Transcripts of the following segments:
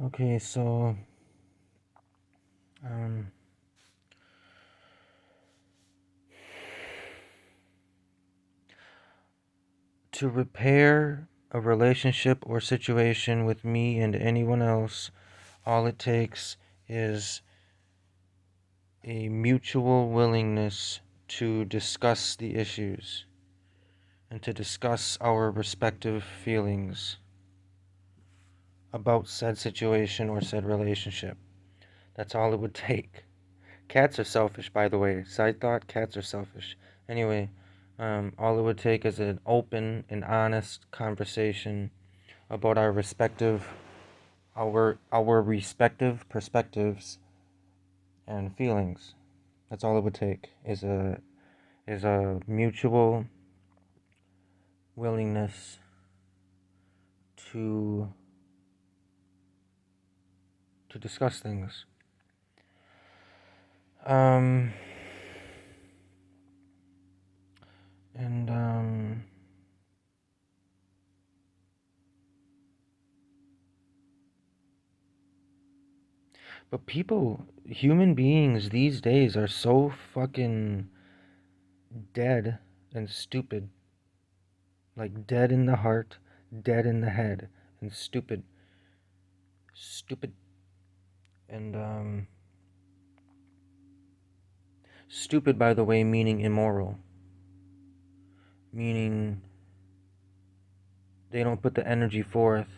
Okay, so um, to repair a relationship or situation with me and anyone else, all it takes is a mutual willingness to discuss the issues and to discuss our respective feelings about said situation or said relationship. That's all it would take. Cats are selfish, by the way. Side thought, cats are selfish. Anyway, all it would take is an open and honest conversation about our respective perspectives and feelings. That's all it would take is a mutual willingness to discuss things. Um and but human beings these days are so fucking dead and stupid. Like dead in the heart, dead in the head, and stupid. Stupid. And, stupid, by the way, meaning immoral. Meaning they don't put the energy forth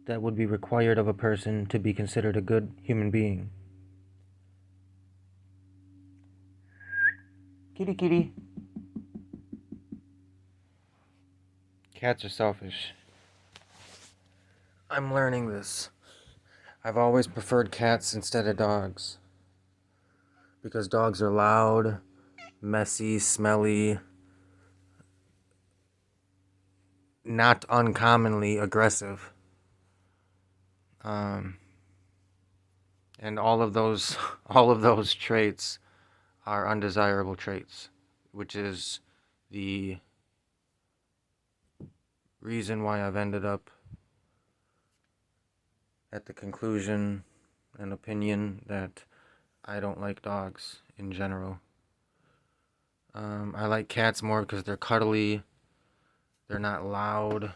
that would be required of a person to be considered a good human being. Kitty, kitty. Cats are selfish. I'm learning this. I've always preferred cats instead of dogs. Because dogs are loud, messy, smelly, not uncommonly aggressive. Um, and all of those traits are undesirable traits, which is the reason why I've ended up at the conclusion and opinion that I don't like dogs in general. I like cats more because they're cuddly. They're not loud.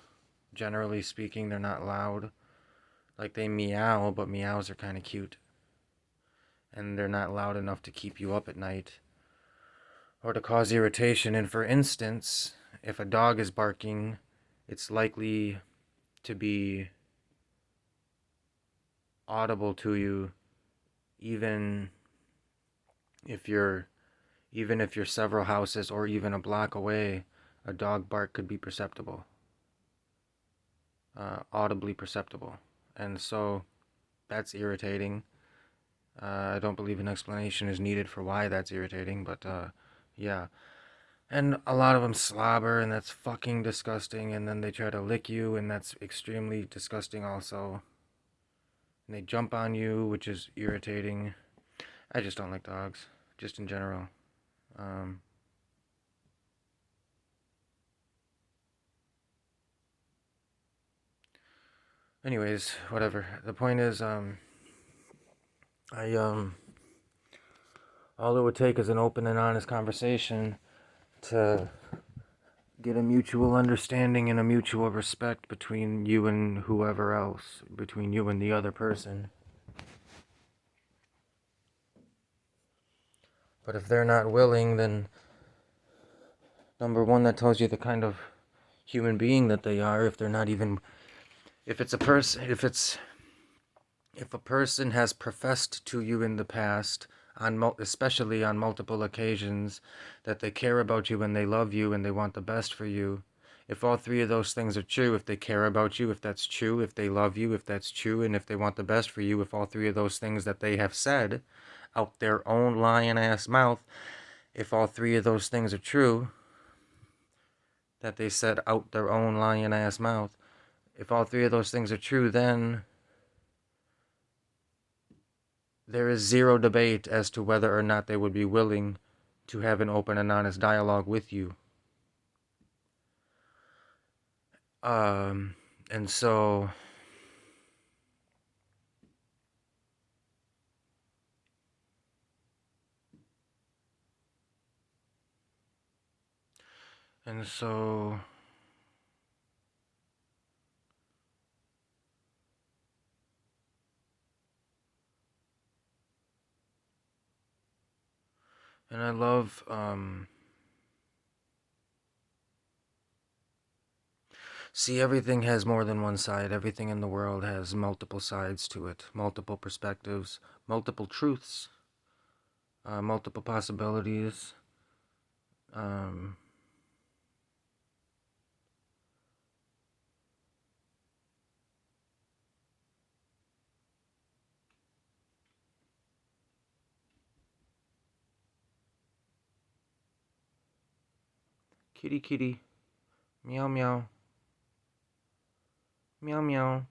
Generally speaking, they're not loud. Like they meow, but meows are kind of cute. And they're not loud enough to keep you up at night or to cause irritation. And for instance, if a dog is barking, it's likely to be audible to you even if you're several houses or even a block away. A dog bark could be perceptible, audibly perceptible. And so that's irritating. I don't believe an explanation is needed for why that's irritating, but yeah. And a lot of them slobber, and that's fucking disgusting. And then they try to lick you, and that's extremely disgusting also. And they jump on you, which is irritating. I just don't like dogs, just in general. Um, Anyways, whatever. The point is, I all it would take is an open and honest conversation to get a mutual understanding and a mutual respect between you and whoever else, between you and the other person. But if they're not willing, then number one, that tells you the kind of human being that they are. If they're not even, if it's a person, if a person has professed to you in the past, especially on multiple occasions, that they care about you and they love you and they want the best for you, if all three of those things are true, if they care about you, if that's true, if they love you, if that's true, and if they want the best for you, if all three of those things that they have said out their own lying ass mouth, if all three of those things are true, that they said out their own lying ass mouth, if all three of those things are true, then there is zero debate as to whether or not they would be willing to have an open and honest dialogue with you. Um, and so And so and I love see, everything has more than one side. Everything in the world has multiple sides to it, multiple perspectives, multiple truths, multiple possibilities. Um, Kitty, kitty, meow, meow, meow, meow.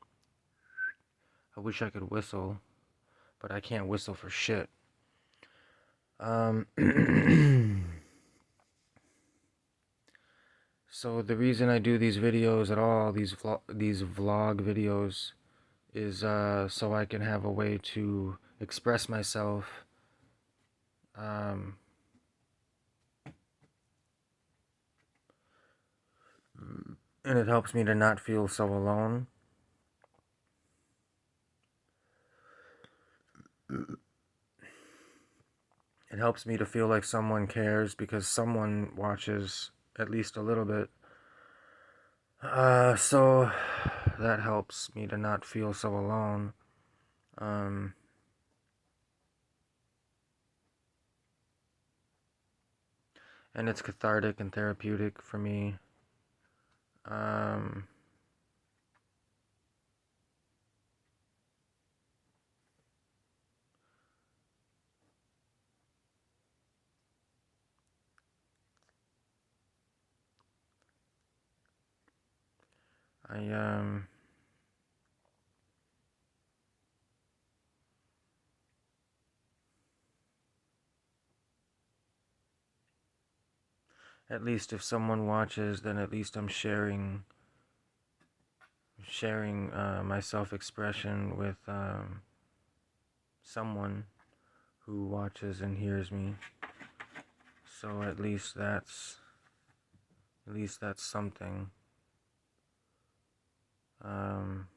I wish I could whistle, but I can't whistle for shit. So the reason I do these videos at all, these vlog videos, is so I can have a way to express myself. Um, and it helps me to not feel so alone. It helps me to feel like someone cares because someone watches at least a little bit. So that helps me to not feel so alone. Um, and it's cathartic and therapeutic for me. Um, I at least if someone watches, then at least I'm sharing my self-expression with someone who watches and hears me. So at least that's something. Um,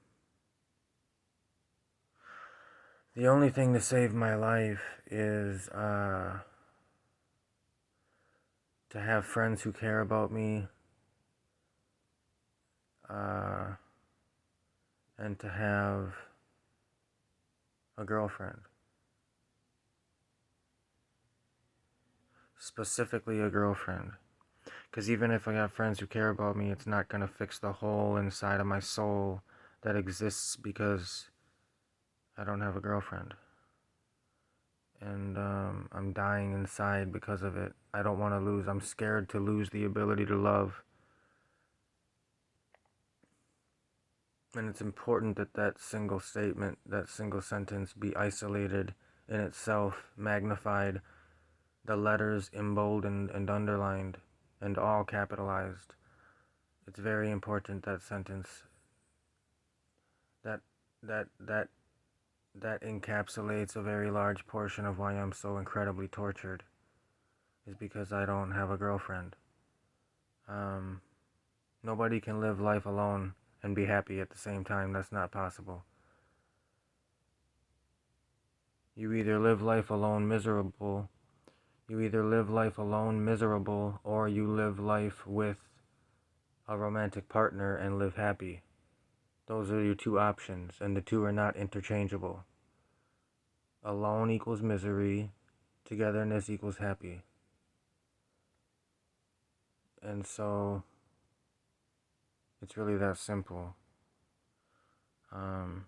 the only thing to save my life is to have friends who care about me, uh, and to have a girlfriend. Specifically a girlfriend. Because even if I have friends who care about me, it's not going to fix the hole inside of my soul that exists because I don't have a girlfriend. And I'm dying inside because of it. I don't want to lose. I'm scared to lose the ability to love. And it's important that that single statement, that single sentence be isolated in itself, magnified, the letters emboldened and underlined, and all capitalized. It's very important, that sentence. That that that that encapsulates a very large portion of why I'm so incredibly tortured. Is because I don't have a girlfriend. Um, Nobody can live life alone and be happy at the same time. That's not possible. You either live life alone miserable, or you live life with a romantic partner and live happy. Those are your two options, and the two are not interchangeable. Alone equals misery, togetherness equals happy. And so, it's really that simple. Um,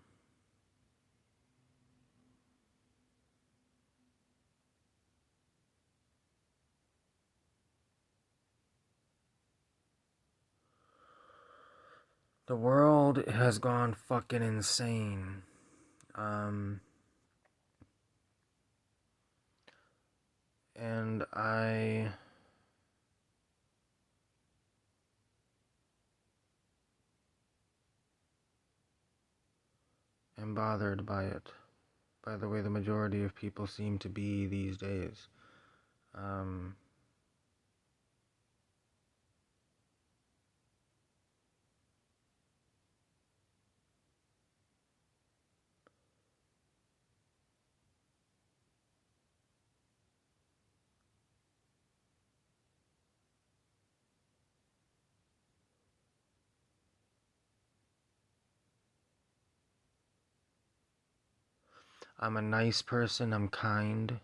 the world has gone fucking insane. Um, and I am bothered by it, by the way the majority of people seem to be these days. Um, I'm a nice person. I'm kind.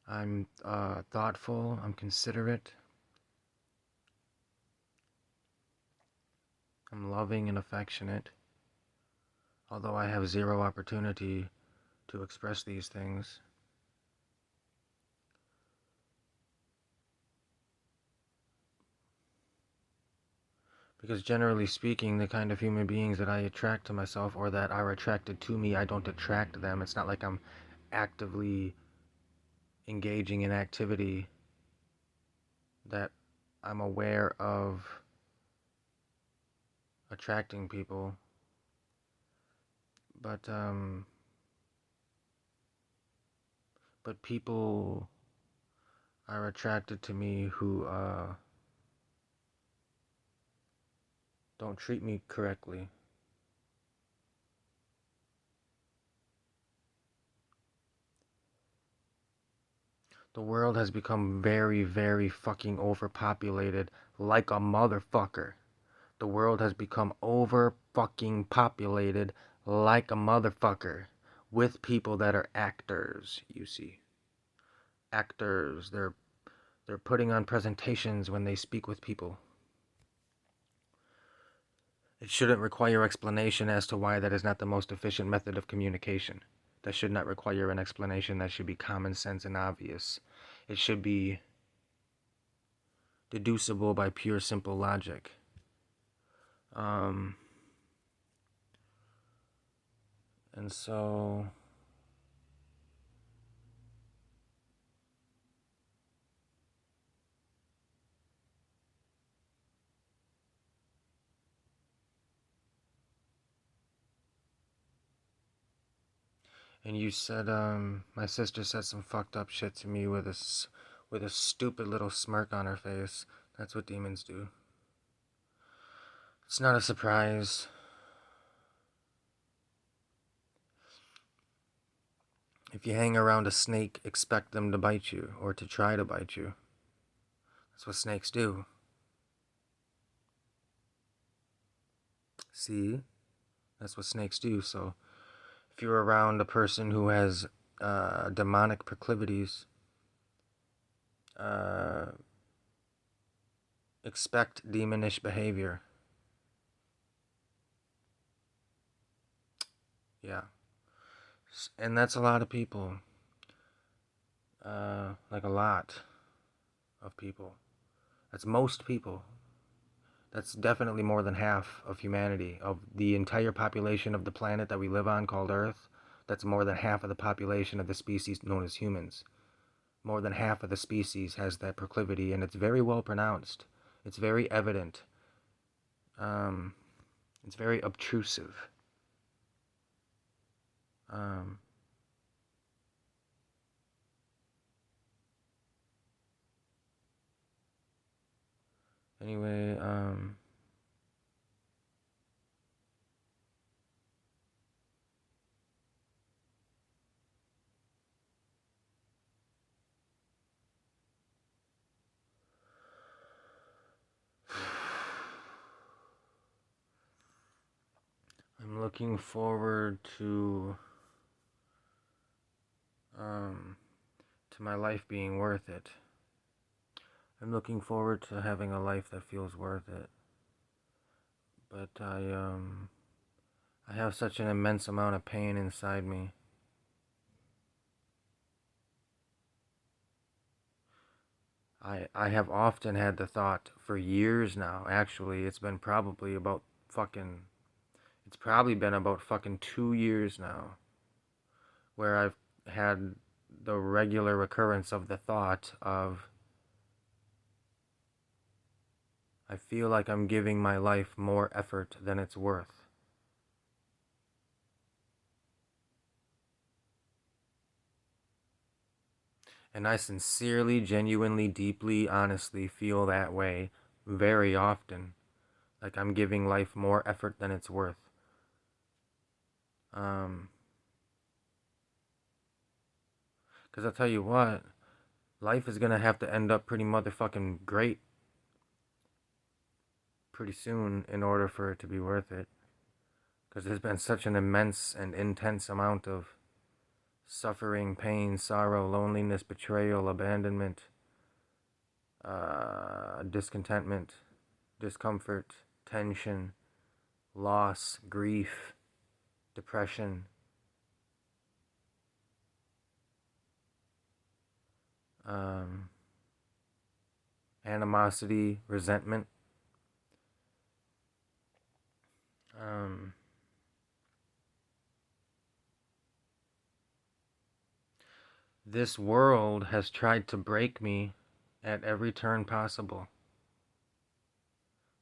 I'm thoughtful. I'm considerate. I'm loving and affectionate. Although I have zero opportunity to express these things. Because generally speaking, the kind of human beings that I attract to myself or that are attracted to me, I don't attract them. It's not like I'm actively engaging in activity that I'm aware of attracting people. But people are attracted to me who don't treat me correctly. The world has become very, very fucking overpopulated like a motherfucker. The world has become over fucking populated like a motherfucker with people that are actors, you see. Actors, they're putting on presentations when they speak with people. It shouldn't require explanation as to why that is not the most efficient method of communication. That should not require an explanation. That should be common sense and obvious. It should be deducible by pure simple logic. Um, and so and you said, my sister said some fucked up shit to me with a stupid little smirk on her face. That's what demons do. It's not a surprise. If you hang around a snake, expect them to bite you or to try to bite you. That's what snakes do. See? That's what snakes do. So if you're around a person who has demonic proclivities, uh, expect demonish behavior. Yeah. And that's a lot of people. Like a lot of people. That's most people. That's definitely more than half of humanity, of the entire population of the planet that we live on called Earth. That's more than half of the population of the species known as humans. More than half of the species has that proclivity, and it's very well pronounced. It's very evident. Um, it's very obtrusive. Um, anyway, I'm looking forward um, to my life being worth it. I'm looking forward to having a life that feels worth it. But I have such an immense amount of pain inside me. I have often had the thought for years now, actually. It's probably been about fucking 2 years now where I've had the regular recurrence of the thought of, I feel like I'm giving my life more effort than it's worth. And I sincerely, genuinely, deeply, honestly feel that way very often. Like I'm giving life more effort than it's worth. Um, 'Cause I'll tell you what, life is gonna have to end up pretty motherfucking great pretty soon in order for it to be worth it. 'Cause there's been such an immense and intense amount of suffering, pain, sorrow, loneliness, betrayal, abandonment, discontentment, discomfort, tension, loss, grief, depression, um, animosity, resentment. Um, this world has tried to break me at every turn possible.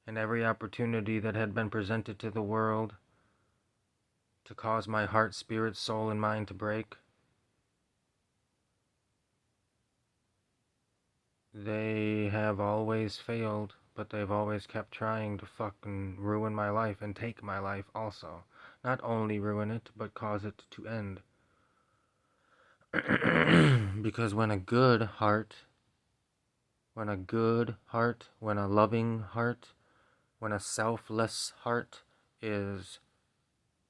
And every opportunity that had been presented to the world to cause my heart, spirit, soul, and mind to break, they have always failed, but they've always kept trying to fucking ruin my life and take my life also. Not only ruin it, but cause it to end. Because when a good heart, when a good heart, when a loving heart, when a selfless heart is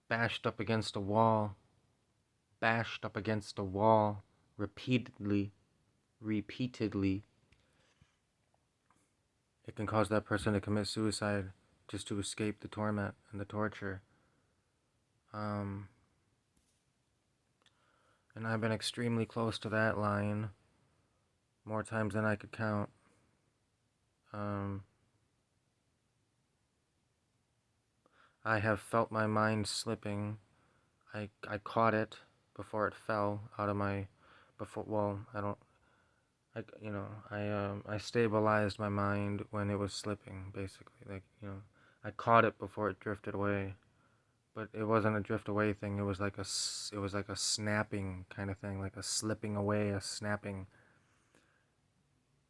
bashed up against a wall, repeatedly, it can cause that person to commit suicide just to escape the torment and the torture. And I've been extremely close to that line more times than I could count. I have felt my mind slipping. I caught it before it fell out of my, I stabilized my mind when it was slipping, basically. I caught it before it drifted away. But it wasn't a drift away thing. It was like a snapping kind of thing, like a slipping away, a snapping.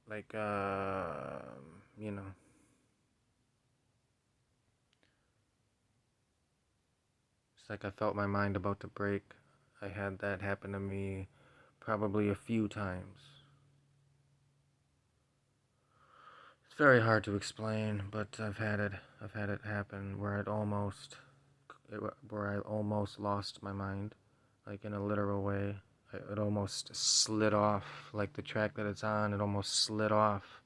Like, you know, it's like I felt my mind about to break. I had that happen to me probably a few times. It's very hard to explain, but I've had it happen where where I almost lost my mind, like in a literal way. It almost slid off, like the track that it's on. It almost slid off,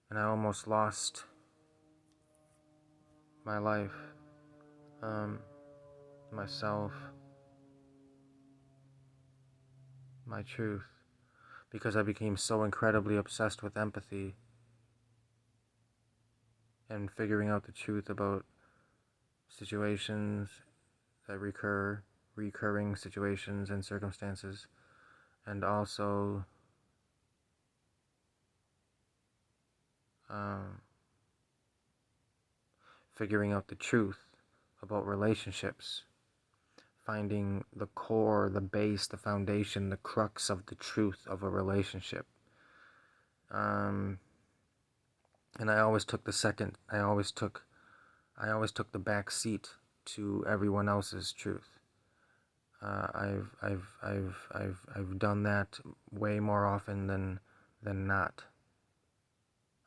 and I almost lost my life, myself, my truth, because I became so incredibly obsessed with empathy and figuring out the truth about situations that recurring situations and circumstances, and also um, figuring out the truth about relationships, finding the core, the base, the foundation, the crux of the truth of a relationship. And I always took I always took the back seat to everyone else's truth. I've done that way more often than not.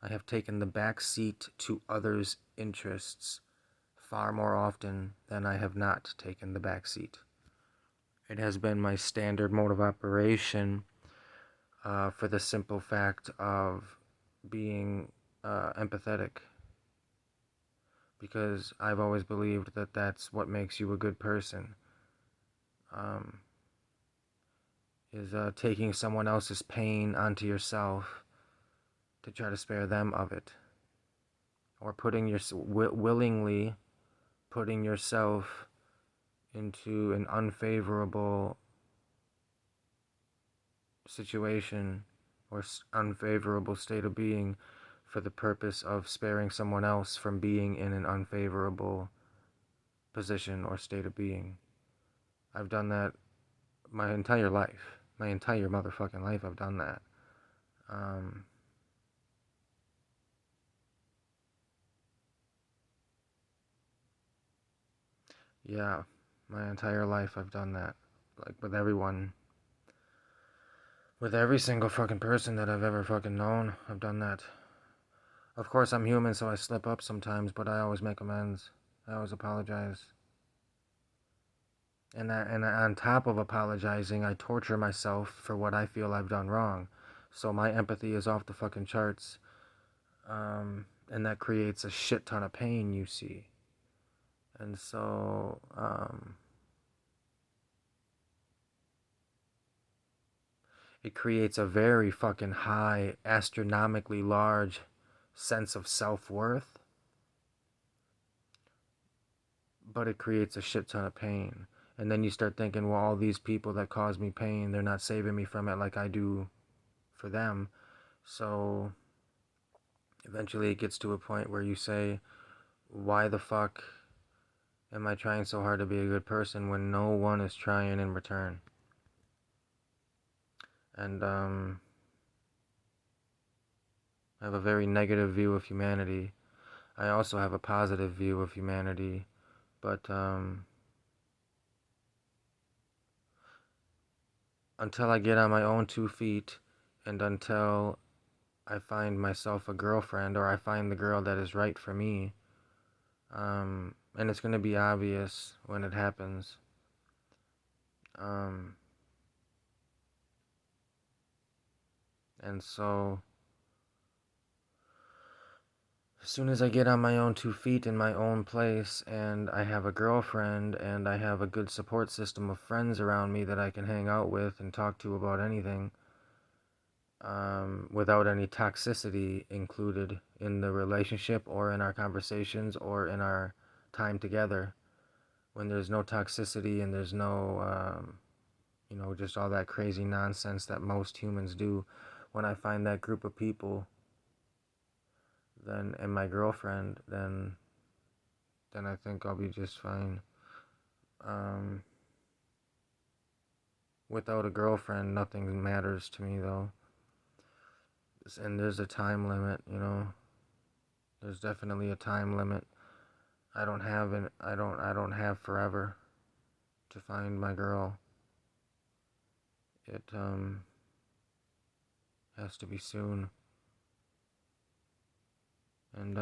I have taken the back seat to others' interests far more often than I have not taken the back seat. It has been my standard mode of operation for the simple fact of being empathetic, because I've always believed that that's what makes you a good person, is taking someone else's pain onto yourself to try to spare them of it, or willingly putting yourself into an unfavorable situation or unfavorable state of being for the purpose of sparing someone else from being in an unfavorable position or state of being. I've done that my entire life. My entire motherfucking life I've done that. Yeah, my entire life I've done that. Like with everyone. With every single fucking person that I've ever fucking known, I've done that. Of course, I'm human, so I slip up sometimes, but I always make amends. I always apologize. And on top of apologizing, I torture myself for what I feel I've done wrong. So my empathy is off the fucking charts. And that creates a shit ton of pain, you see. And so, it creates a very fucking high, astronomically large sense of self-worth, but it creates a shit ton of pain. And then you start thinking, well, all these people that cause me pain, they're not saving me from it like I do for them. So eventually it gets to a point where you say, why the fuck am I trying so hard to be a good person when no one is trying in return? And I have a very negative view of humanity. I also have a positive view of humanity, but until I get on my own 2 feet, and until I find myself a girlfriend, or I find the girl that is right for me, and it's gonna be obvious when it happens. Um, and so as soon as I get on my own 2 feet in my own place, and I have a girlfriend, and I have a good support system of friends around me that I can hang out with and talk to about anything, without any toxicity included in the relationship or in our conversations or in our time together, when there's no toxicity and there's no, just all that crazy nonsense that most humans do, when I find that group of people, then, and my girlfriend, then I think I'll be just fine. Um, Without a girlfriend, nothing matters to me though. And there's a time limit. There's definitely a time limit. I don't have forever to find my girl. It has to be soon. And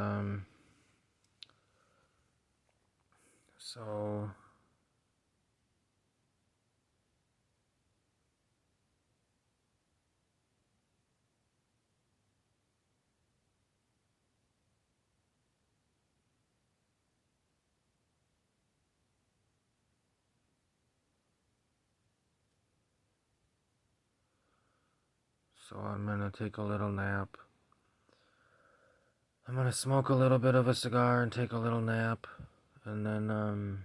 so I'm gonna take a little nap. I'm gonna smoke a little bit of a cigar and take a little nap, and then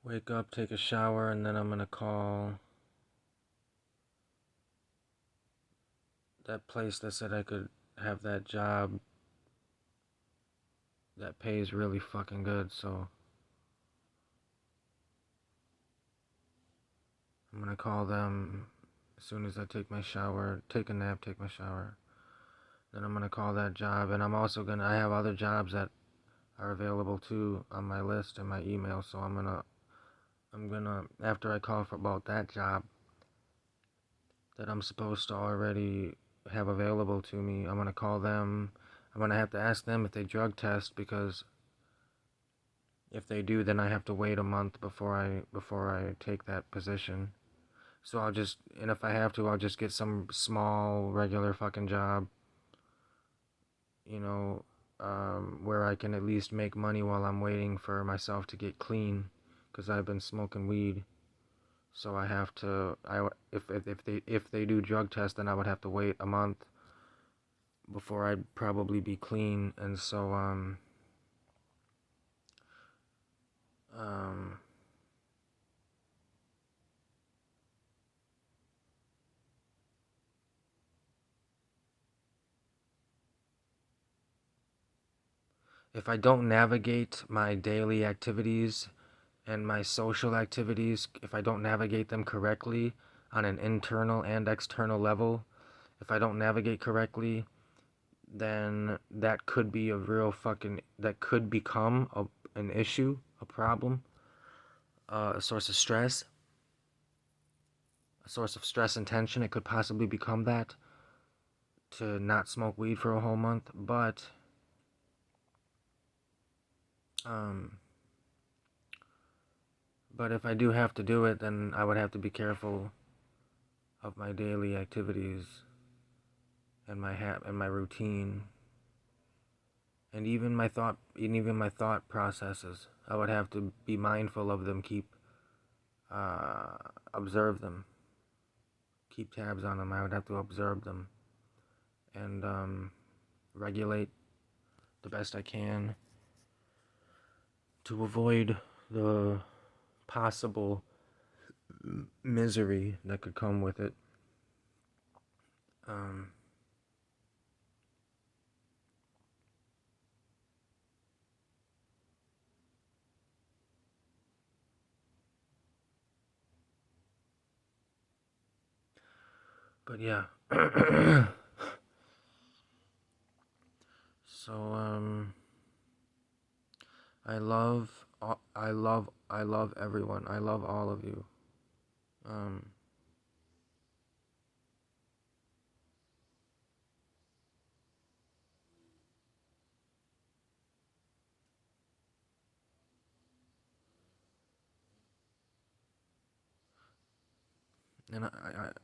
wake up, take a shower, and then I'm gonna call that place that said I could have that job that pays really fucking good. So I'm gonna call them as soon as I take my shower, take a nap, take my shower. Then I'm gonna call that job, and I have other jobs that are available too on my list and my email. So I'm gonna after I call for about that job that I'm supposed to already have available to me, I'm gonna call them. I'm gonna have to ask them if they drug test, because if they do, then I have to wait a month before I take that position. So and if I have to, I'll just get some small regular fucking job, you know, where I can at least make money while I'm waiting for myself to get clean, because I've been smoking weed. So I have to. If they do drug test, then I would have to wait a month before I'd probably be clean. And so um, if I don't navigate my daily activities and my social activities, if I don't navigate them correctly on an internal and external level, if I don't navigate correctly, then that could become an issue, a problem, a source of stress, and tension. It could possibly become that, to not smoke weed for a whole month. But um, But if I do have to do it, then I would have to be careful of my daily activities and my routine, and even my thought processes. I would have to be mindful of them, observe them, keep tabs on them. I would have to observe them and regulate the best I can to avoid the possible misery that could come with it. Um, but yeah. So I love everyone. I love all of you. Um, and